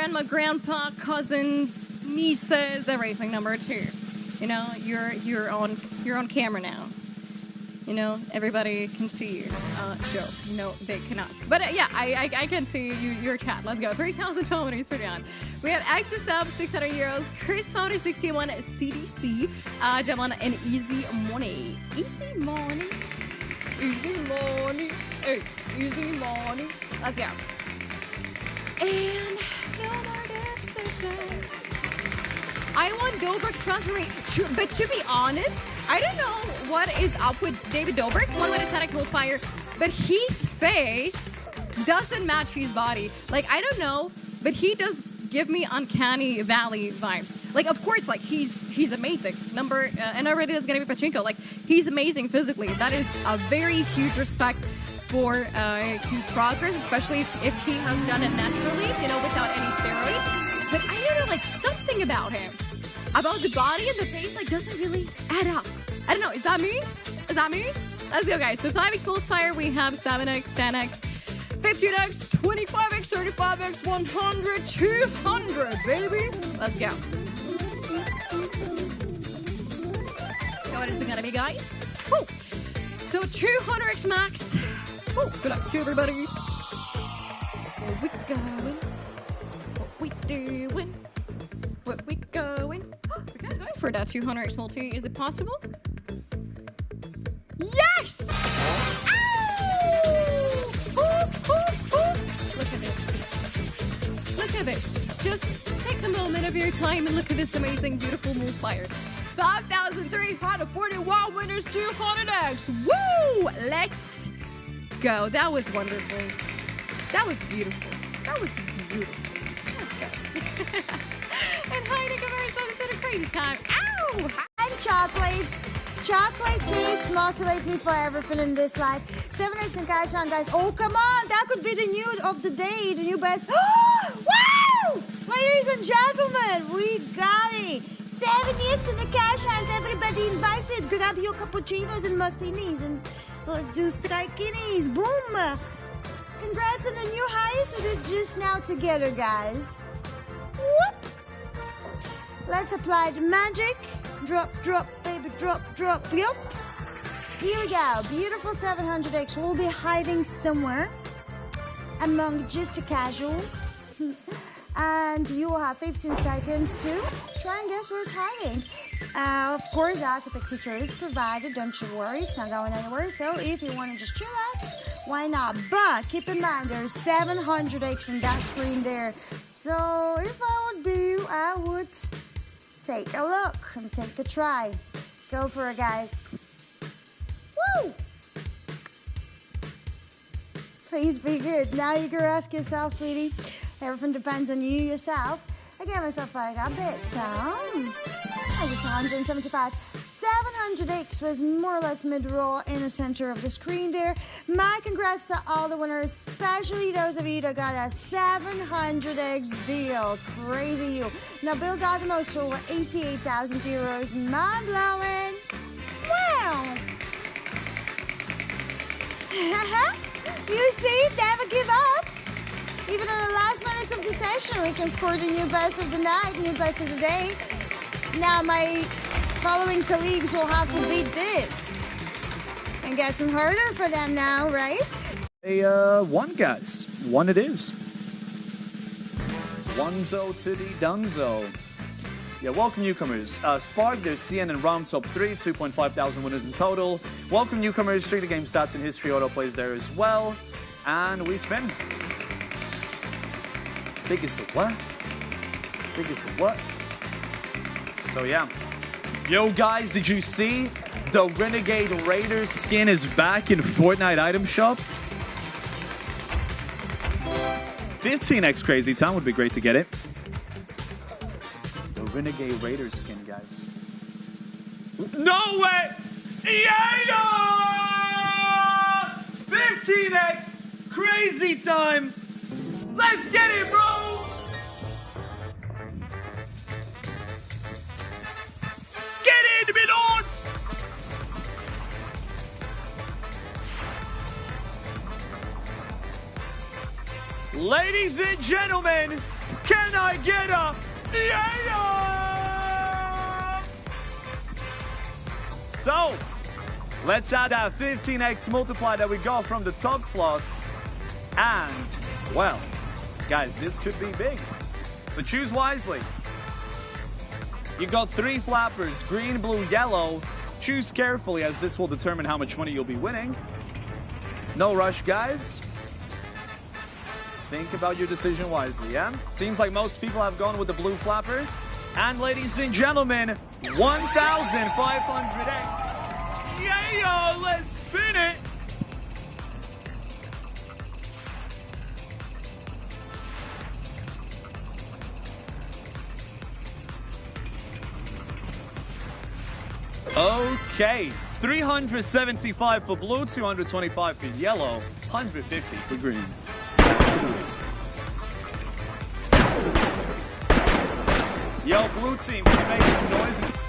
grandma, grandpa, cousins, nieces, everything. Number 2, you know, you're on camera now. You know, everybody can see you. Joke. No, they cannot. But yeah, I can see your chat. Let's go. 3,000 followers pretty on. We have Access Up, 600 euros. Chris Powder 61 CDC. Jaman and Easy Money. Easy Money. Easy Money. Hey, Easy Money. Let's go. And no more decisions. I want Dobrik transferring, but to be honest, I don't know what is up with David Dobrik, 1 minute 10x multiplier, but his face doesn't match his body. Like, I don't know, but he does give me uncanny valley vibes. Like, of course, like, he's amazing. And already that's gonna be Pachinko. Like, he's amazing physically. That is a very huge respect for his progress, especially if he has done it naturally, you know, without any steroids. But I don't know, like, something about him, about the body and the face, like, doesn't really add up. I don't know, is that me? Is that me? Let's go, guys. So 5x multiplier, we have 7x, 10x, 15x, 25x, 35x, 100, 200, baby. Let's go. So what is it gonna be, guys? Woo. So 200x max. Woo. Good luck to everybody. Where we going? What we doing? Where we going? We're kind of going for that 200x multi. Is it possible? Yes! Ow! Look at this. Look at this. Just take a moment of your time and look at this amazing, beautiful multiplier. 5,341 winners, 200x. Woo! Let's go. That was wonderful. That was beautiful. That was beautiful. Let's go. And Heidi, come on, it's a crazy time. Ow! I'm Chocolates. Chocolate cakes motivate me for everything in this life. 7x and cash on, guys. Oh, come on. That could be the new of the day, the new best. Wow! Ladies and gentlemen, we got it. 7x and the cash hand. Everybody invited. Grab your cappuccinos and martinis and let's do strikeinies. Boom. Congrats on the new highest. We did just now together, guys. Whoop. Let's apply the magic. Drop, drop, baby, drop, drop. Yep. Here we go. Beautiful 700x will be hiding somewhere among just the casuals. And you will have 15 seconds to try and guess where it's hiding. Of course, that's a picture is provided. Don't you worry. It's not going anywhere. So if you want to just chillax, why not? But keep in mind, there's 700x in that screen there. So if I would be you, I would take a look and take a try. Go for it, guys. Woo! Please be good. Now you can ask yourself, sweetie. Everything depends on you yourself. I gave myself like a bit. I was 175. 700x was more or less mid-roll in the center of the screen there. My congrats to all the winners, especially those of you that got a 700x deal. Crazy you. Now, Bill got the most over 88,000 euros. Mind-blowing. Wow. You see, never give up. Even in the last minutes of the session, we can score the new best of the night, new best of the day. Now, my following colleagues will have to beat this and get some harder for them now, right? One, guys. One it is. Onezo to the Dunzo. Yeah, welcome newcomers. Spark, there's CN and Ram top 3, 2.5 thousand winners in total. Welcome newcomers, treat the game stats and history auto plays there as well. And we spin. Biggest of what? Biggest of what? So yeah. Yo guys, did you see the Renegade Raiders skin is back in Fortnite item shop? 15x crazy time would be great to get it. The Renegade Raiders skin, guys. No way! Yeah! 15x crazy time! Let's get it, bro! Get in, Milords! Ladies and gentlemen, Can I get a yeah? So, let's add that 15x multiplier that we got from the top slot. And, well, guys, this could be big. So choose wisely. You got 3 flappers, green, blue, yellow. Choose carefully as this will determine how much money you'll be winning. No rush, guys. Think about your decision wisely, yeah? Seems like most people have gone with the blue flapper. And ladies and gentlemen, 1,500x. Yeah, yo, let's spin it. Okay, 375 for blue, 225 for yellow, 150 for green. Back to the win. Yo, blue team, can you make some noises?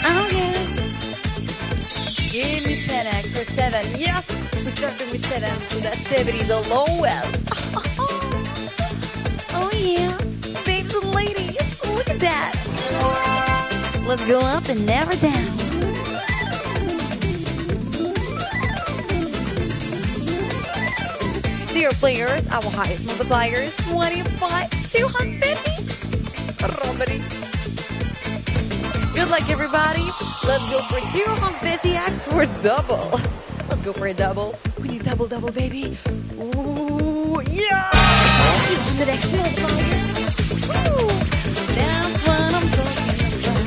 Oh yeah. Give me 10x or 7. Yes, we're starting with 7, so that 7 is the lowest. Oh yeah, babes and ladies, look at that. Let's go up and never down. Dear players, our highest multiplier is 25, 250. Robbery. Good luck, everybody. Let's go for 250x or double. Let's go for a double. We need double, baby. Ooh, yeah! 200x multiplier. Woo! That's what I'm talking about.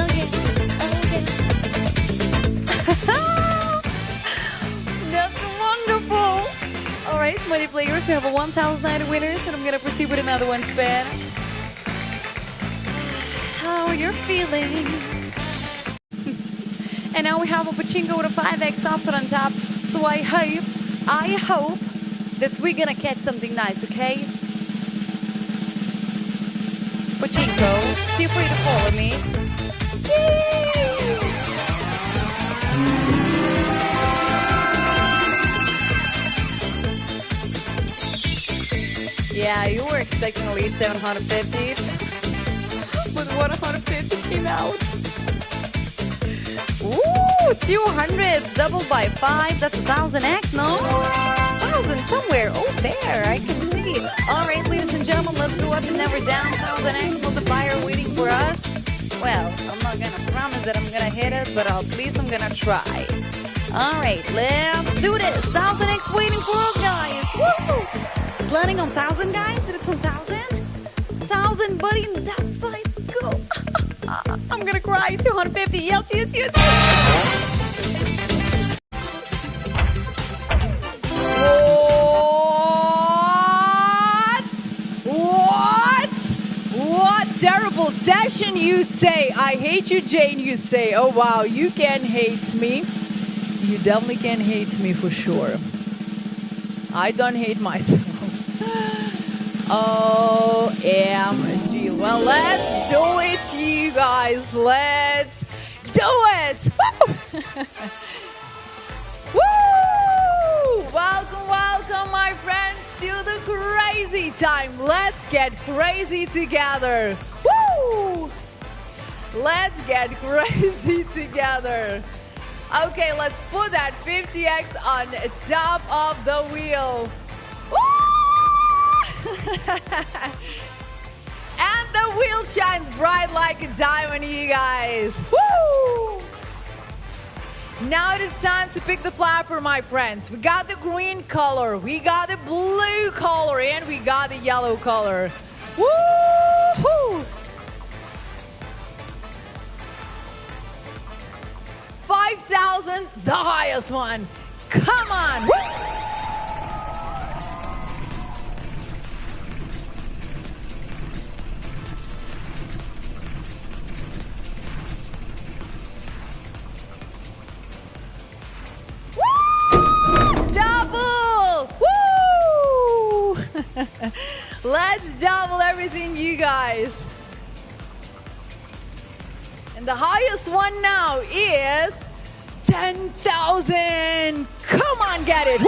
Okay. That's wonderful. All right, money players, we have a 1,090 winners, and I'm gonna proceed with another one spin. How you're feeling? And now we have a Pachinko with a 5x Topslot on top. So I hope that we're gonna catch something nice, okay? Pachinko, feel free to follow me. Yay! Yeah, you were expecting at least 750. But 150 came out. Ooh, 200, doubled by 5. That's 1,000x, no? 1,000 somewhere. Oh, there, I can see it. All right, ladies and gentlemen, let's go up and never down. 1,000x multiplier waiting for us. Well, I'm not going to promise that I'm going to hit it, but at least I'm going to try. All right, let's do this. 1,000x waiting for us, guys. Woo! It's landing on 1,000, guys. Did it on 1,000? 1,000, buddy, on that side. Go. I'm gonna cry. 250. Yes. What terrible session, you say. I hate you, Jane, you say. Oh, wow, you can hate me. You definitely can hate me for sure. I don't hate myself. OMG. Well, let's do it, you guys. Let's do it. Woo! Woo! Welcome, my friends, to the crazy time. Let's get crazy together. Woo! Let's get crazy together. Okay, let's put that 50x on top of the wheel. Woo! And the wheel shines bright like a diamond, you guys. Woo! Now it is time to pick the flapper, my friends. We got the green color, we got the blue color, and we got the yellow color. Woo-hoo! 5,000, the highest one. Come on. Woo! Double! Woo! Let's double everything, you guys. And the highest one now is 10,000. Come on, get it. Woo!